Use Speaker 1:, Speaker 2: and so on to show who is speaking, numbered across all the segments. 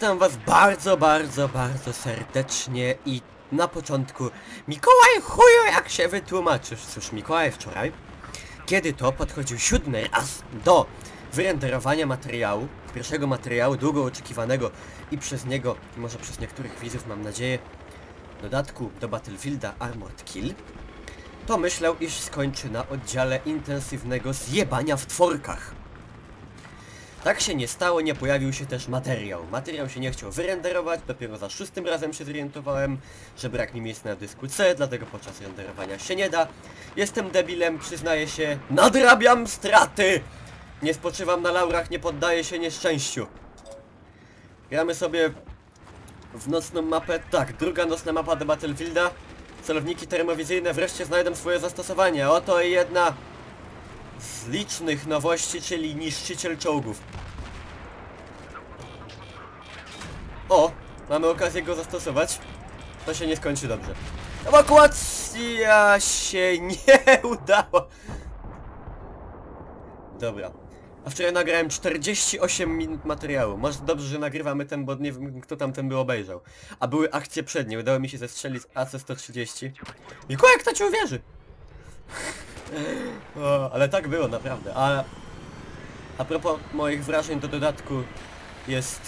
Speaker 1: Witam was bardzo serdecznie i na początku Mikołaj chuju, jak się wytłumaczysz? Cóż, Mikołaj wczoraj, kiedy to podchodził 7. raz do wyrenderowania materiału, pierwszego materiału, długo oczekiwanego i przez niego, może przez niektórych widzów mam nadzieję, dodatku do Battlefielda Armored Kill, to myślał, iż skończy na oddziale intensywnego zjebania w tworkach. Tak się nie stało, nie pojawił się też materiał. Materiał się nie chciał wyrenderować, dopiero za 6. razem się zorientowałem, że brak mi miejsca na dysku C, dlatego podczas renderowania się nie da. Jestem debilem, przyznaję się, nadrabiam straty! Nie spoczywam na laurach, nie poddaję się nieszczęściu. Gramy sobie w nocną mapę, tak, druga nocna mapa do Battlefielda. Celowniki termowizyjne wreszcie znajdą swoje zastosowanie. Oto jedna z licznych nowości, czyli niszczyciel czołgów. O! Mamy okazję go zastosować. To się nie skończy dobrze. Ewakuacja się nie udała. Dobra. A wczoraj nagrałem 48 minut materiału. Może dobrze, że nagrywamy ten, bo nie wiem, kto tam ten by obejrzał. A były akcje przednie. Udało mi się zestrzelić AC-130. Mikołaj, kto ci uwierzy? O, ale tak było, naprawdę. A propos moich wrażeń do dodatku jest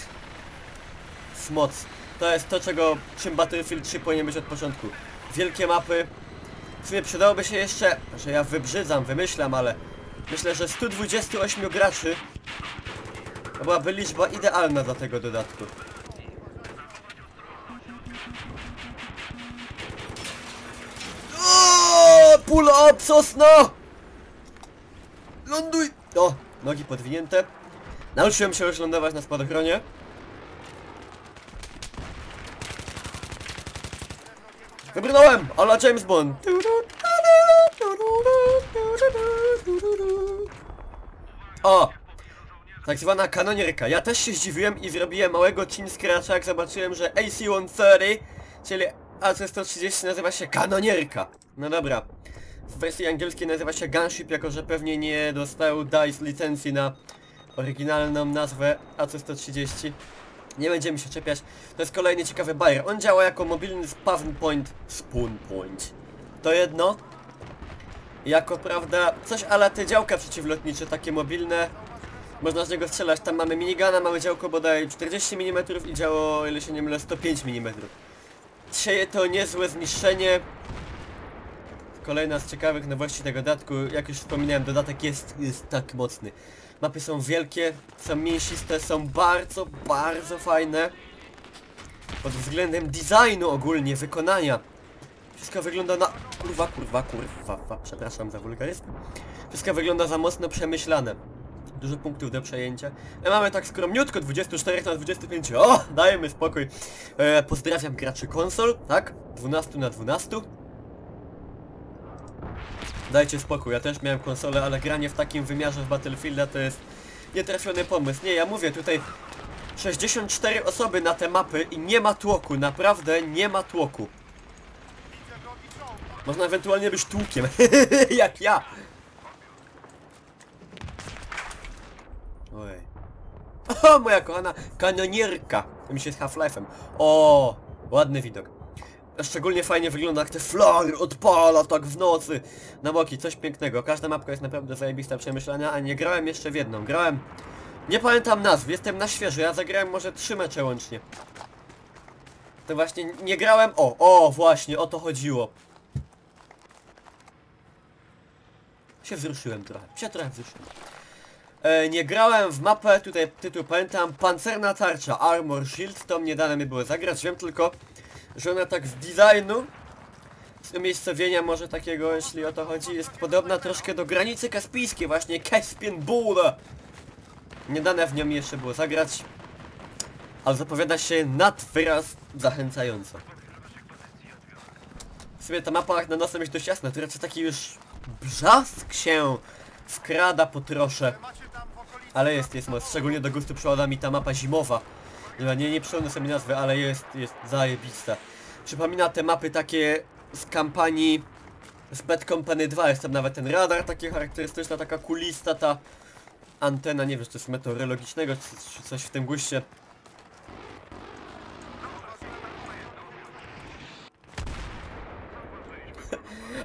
Speaker 1: smoc. To jest to, czym Battlefield 3 powinien być od początku. Wielkie mapy. W sumie przydałoby się jeszcze, że ja wymyślam, ale myślę, że 128 graczy to byłaby liczba idealna dla tego dodatku. Pull up, sosno! Ląduj! O, nogi podwinięte. Nauczyłem się już lądować na spadochronie. Wybrnąłem! Ala James Bond! O! Tak zwana kanonierka. Ja też się zdziwiłem i zrobiłem małego chin scratcha, jak zobaczyłem, że AC-130, czyli AC-130 nazywa się kanonierka. No dobra. W wersji angielskiej nazywa się Gunship, jako że pewnie nie dostał DICE licencji na oryginalną nazwę AC-130. Nie będziemy się czepiać. To jest kolejny ciekawy bajer. On działa jako mobilny spawn point. To jedno. Jako, prawda, coś ala te działka przeciwlotnicze, takie mobilne. Można z niego strzelać. Tam mamy minigana, mamy działko bodaj 40 mm i działo, o ile się nie mylę, 105 mm. Sieje to niezłe zniszczenie. Kolejna z ciekawych nowości tego dodatku, jak już wspominałem, dodatek jest tak mocny. Mapy są wielkie, są mięsiste, są bardzo fajne. Pod względem designu ogólnie, wykonania. Wszystko wygląda na... Kurwa, przepraszam za wulgaryzm. Wszystko wygląda za mocno przemyślane. Dużo punktów do przejęcia. Mamy tak skromniutko, 24 na 25. O, dajemy spokój. Pozdrawiam graczy konsol, tak? 12 na 12. Dajcie spokój, ja też miałem konsolę, ale granie w takim wymiarze w Battlefielda to jest nietrafiony pomysł. Nie, ja mówię, tutaj 64 osoby na te mapy i nie ma tłoku, naprawdę nie ma tłoku. Można ewentualnie być tłukiem, jak ja. Ojej. O, moja kochana kanonierka. To mi się z Half-Life'em. O, ładny widok. Szczególnie fajnie wygląda, jak te flary odpala tak w nocy na boki, coś pięknego. Każda mapka jest naprawdę zajebista, przemyślania, a nie grałem jeszcze w jedną. Grałem... Nie pamiętam nazw, jestem na świeżo, ja zagrałem może 3 mecze łącznie. To właśnie nie grałem... O, właśnie, o to chodziło. Się wzruszyłem trochę, wzruszyłem. Nie grałem w mapę, tutaj tytuł pamiętam, Pancerna Tarcza, Armor Shield, to mnie dane mi było zagrać, wiem tylko, że ona tak z designu, z umiejscowienia może takiego, jeśli o to chodzi, jest podobna troszkę do Granicy Kaspijskiej, właśnie Caspian Border. Nie dane w nią jeszcze było zagrać, ale zapowiada się nad wyraz zachęcająco. W sumie ta mapa jak na nosem jest dość jasna, to raczej taki już brzask się wkrada po trosze. Ale jest moc, szczególnie do gustu przypada mi ta mapa zimowa. Nie przypomnę sobie nazwy, ale jest zajebista. Przypomina te mapy takie z kampanii z Bad Company 2. Jest tam nawet ten radar taki charakterystyczna, taka kulista, ta antena, nie wiem, czy to jest meteorologicznego, czy coś w tym guście.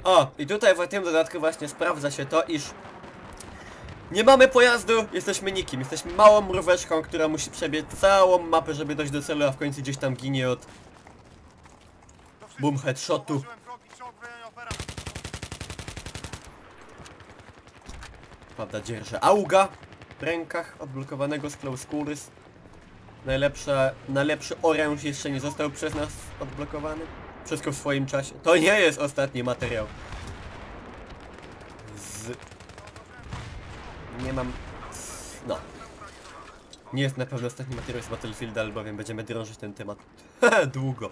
Speaker 1: O, i tutaj w tym dodatku właśnie sprawdza się to, iż nie mamy pojazdu, jesteśmy nikim. Jesteśmy małą mróweczką, która musi przebiec całą mapę, żeby dojść do celu, a w końcu gdzieś tam ginie od boom headshotu. Prawda, dzierżę auga w rękach odblokowanego z Close Quarters. Najlepszy oręż jeszcze nie został przez nas odblokowany. Wszystko w swoim czasie. To nie jest ostatni materiał. Nie mam... No. Nie jest na pewno ostatni materiał z Battlefielda, albowiem będziemy drążyć ten temat długo.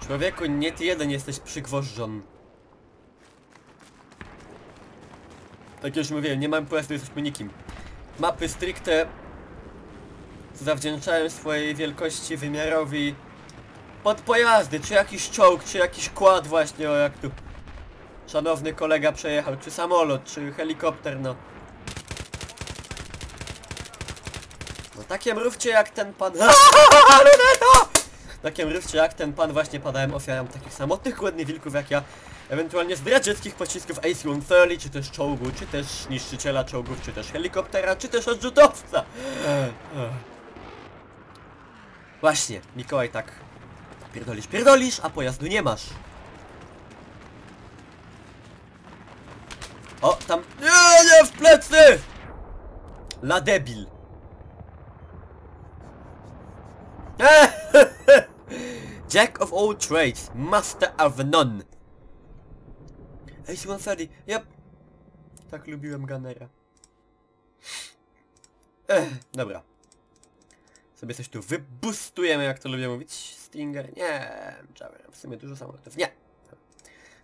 Speaker 1: Człowieku, nie ty jeden jesteś przygwożdżon. Tak już mówiłem, nie mam pojazdu, jesteśmy nikim. Mapy stricte zawdzięczałem swojej wielkości wymiarowi pod pojazdy, czy jakiś czołg, czy jakiś quad właśnie, o jak tu szanowny kolega przejechał, czy samolot, czy helikopter, no. No takie mrówcie jak ten pan... Luneto! Takie mrówcie jak ten pan właśnie padałem ofiarą takich samotnych głodnych wilków jak ja. Ewentualnie zdradzieckich pocisków AC-130, czy też czołgu, czy też niszczyciela czołgów, czy też helikoptera, czy też odrzutowca. Właśnie, Mikołaj tak pierdolisz, a pojazdu nie masz. O, tam... Nie w plecy! La debil. Jack of all trades, master of none. AC-130, yep. Tak lubiłem Gunnera. Dobra. Sobie coś tu wybustujemy, jak to lubię mówić. Stinger, nie. W sumie dużo samolotów, nie.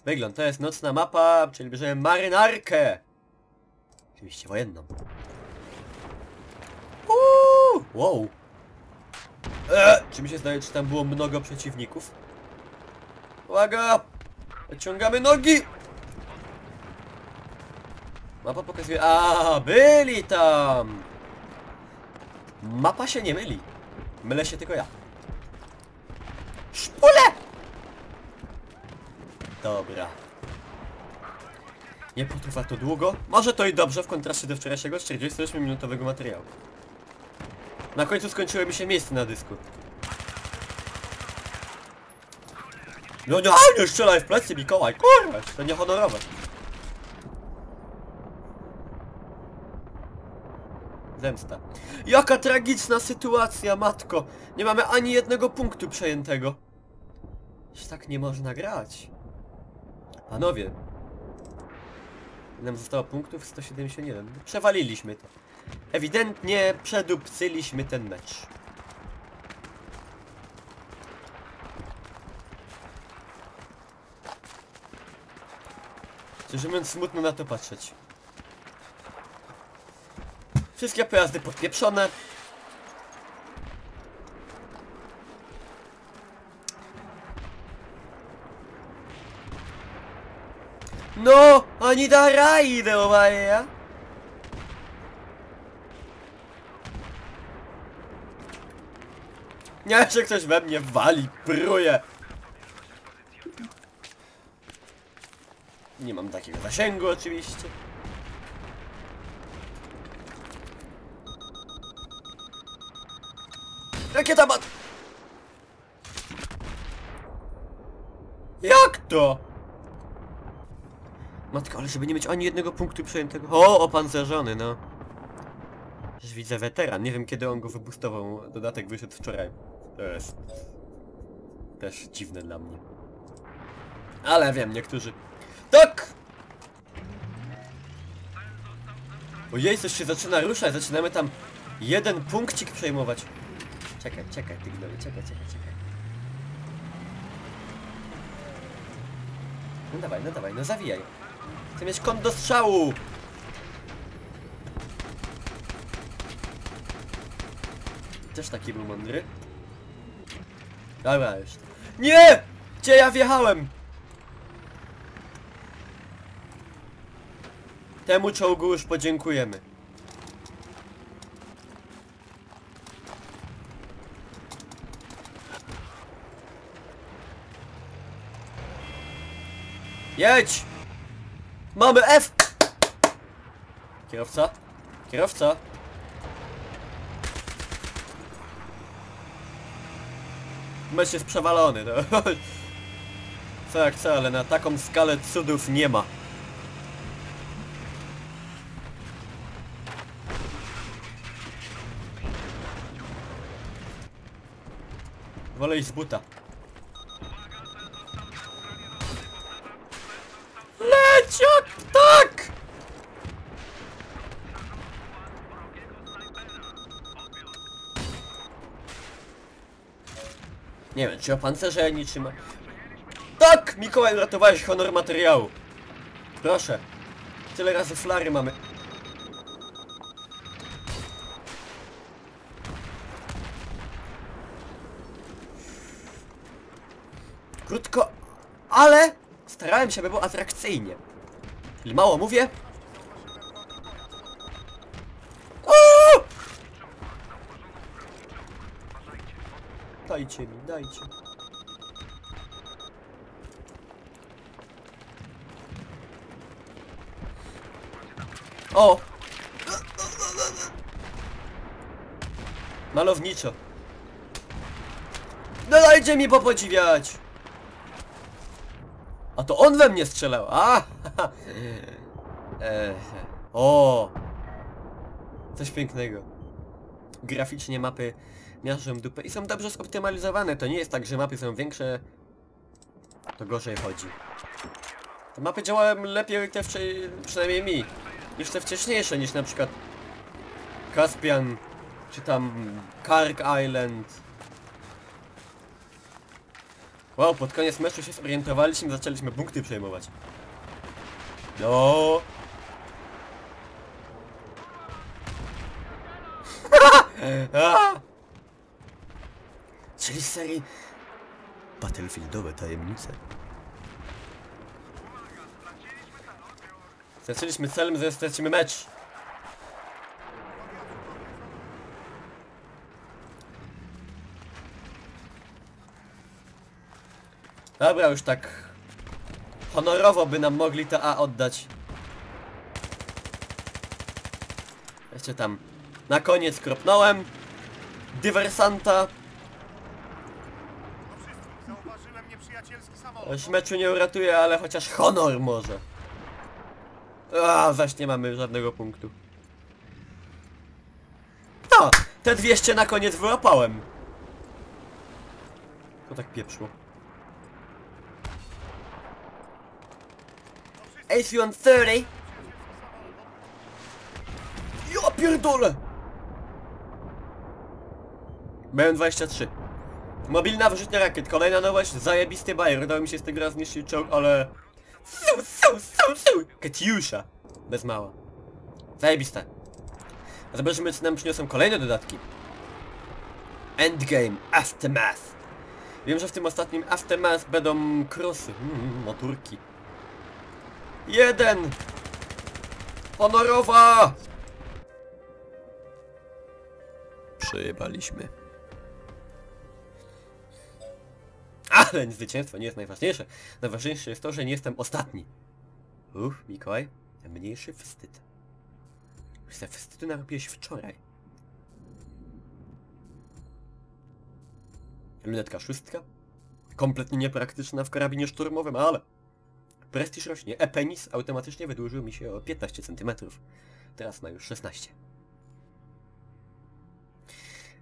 Speaker 1: Wygląd, to jest nocna mapa, czyli bierzemy marynarkę. Oczywiście wojenną. Wow. Czy mi się zdaje, czy tam było mnogo przeciwników? Uwaga! Wyciągamy nogi! Mapa pokazuje... A, byli tam! Mapa się nie myli. Mylę się tylko ja. Szpule! Dobra. Nie potrwa to długo. Może to i dobrze w kontraście do wczorajszego 48-minutowego materiału. Na końcu skończyły mi się miejsce na dysku. No nie strzelaj w plecy, Mikołaj, kurwa, to niehonorowe. Zemsta. Jaka tragiczna sytuacja, matko. Nie mamy ani jednego punktu przejętego. Już tak nie można grać. Panowie. Nam zostało punktów 171. Przewaliliśmy to. Ewidentnie przedupcyliśmy ten mecz. Szczerze mówiąc, smutno na to patrzeć. Wszystkie pojazdy podpieprzone. No, oni da rajdę, uwaga. Nie, że ktoś we mnie wali, pruje. Nie mam takiego zasięgu oczywiście. Rakieta bat! Jak to? Matko, ale żeby nie mieć ani jednego punktu przejętego... O, opancerzony, no. Już widzę weteran, nie wiem kiedy on go wybustował. Dodatek wyszedł wczoraj. To jest... też dziwne dla mnie. Ale wiem, niektórzy... Tak! Ojej, coś się zaczyna ruszać, zaczynamy tam jeden punkcik przejmować. Czekaj, ty gnoju, czekaj. No dawaj, no zawijaj. Chcę mieć kąt do strzału! Też taki był mądry. Dobra, już. Nie! Gdzie ja wjechałem? Temu czołgu już podziękujemy. Jedź! Mamy F! Kierowca? Kierowca? Mecz jest przewalony, no. Co jak co, ale na taką skalę cudów nie ma. Wolę iść z buta. Leciak! Tak! Nie wiem, czy opancerzeni, czy ma... Tak! Mikołaj, uratowałeś honor materiału. Proszę. Tyle razy flary mamy. Krótko, ale starałem się, by było atrakcyjnie. Ili mało mówię? Uuu! Dajcie mi, dajcie. O! Malowniczo. No dajcie mi popodziwiać! A to on we mnie strzelał! A! O! Coś pięknego. Graficznie mapy miażdżą dupę i są dobrze zoptymalizowane. To nie jest tak, że mapy są większe, to gorzej chodzi. Te mapy działają lepiej, te przynajmniej mi, niż te wcześniejsze, niż na przykład Caspian, czy tam Kark Island. Wow, pod koniec meczu się zorientowaliśmy, zaczęliśmy punkty przejmować. No. Czyli z serii Battlefieldowe tajemnice. Straciliśmy cel, że stracimy mecz. Dobra, już tak honorowo by nam mogli to A oddać. Jeszcze tam na koniec kropnąłem dywersanta. Już meczu nie uratuje, ale chociaż honor może. A, zaś nie mamy żadnego punktu. No, te 200 na koniec wyłapałem. To tak pieprzło. AC-130. Ja pierdolę! BM-23. Mobilna wyrzutnia rakiet, kolejna nowość, zajebisty bajer. Udało mi się z tego raz zniszczyć czołg, ale... Katiusza. Bez mała. Zajebiste. Zobaczymy, co nam przyniosą kolejne dodatki. Endgame, Aftermath. Wiem, że w tym ostatnim Aftermath będą krosy. Motorki. 1! Honorowa! Przejebaliśmy. Ale zwycięstwo nie jest najważniejsze. Najważniejsze jest to, że nie jestem ostatni. Mikołaj, mniejszy wstyd. Już se wstydu narobiłeś wczoraj. Lunetka 6. Kompletnie niepraktyczna w karabinie szturmowym, ale... Prestiż rośnie. E-penis automatycznie wydłużył mi się o 15 cm. Teraz ma już 16.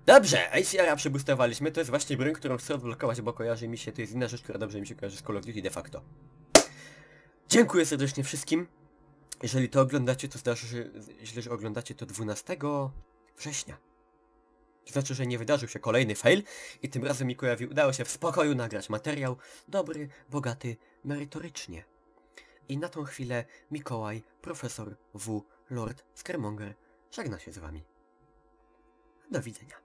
Speaker 1: Dobrze, ACR-a przebustowaliśmy. To jest właśnie broń, którą chcę odblokować, bo kojarzy mi się... To jest inna rzecz, która dobrze mi się kojarzy z Call of Duty de facto. Dziękuję serdecznie wszystkim. Jeżeli to oglądacie, to znaczy, że oglądacie to 12 września. To znaczy, że nie wydarzył się kolejny fail i tym razem Mikołajowi udało się w spokoju nagrać materiał dobry, bogaty, merytorycznie. I na tą chwilę Mikołaj, profesor W. Lord Scaremonger żegna się z wami. Do widzenia.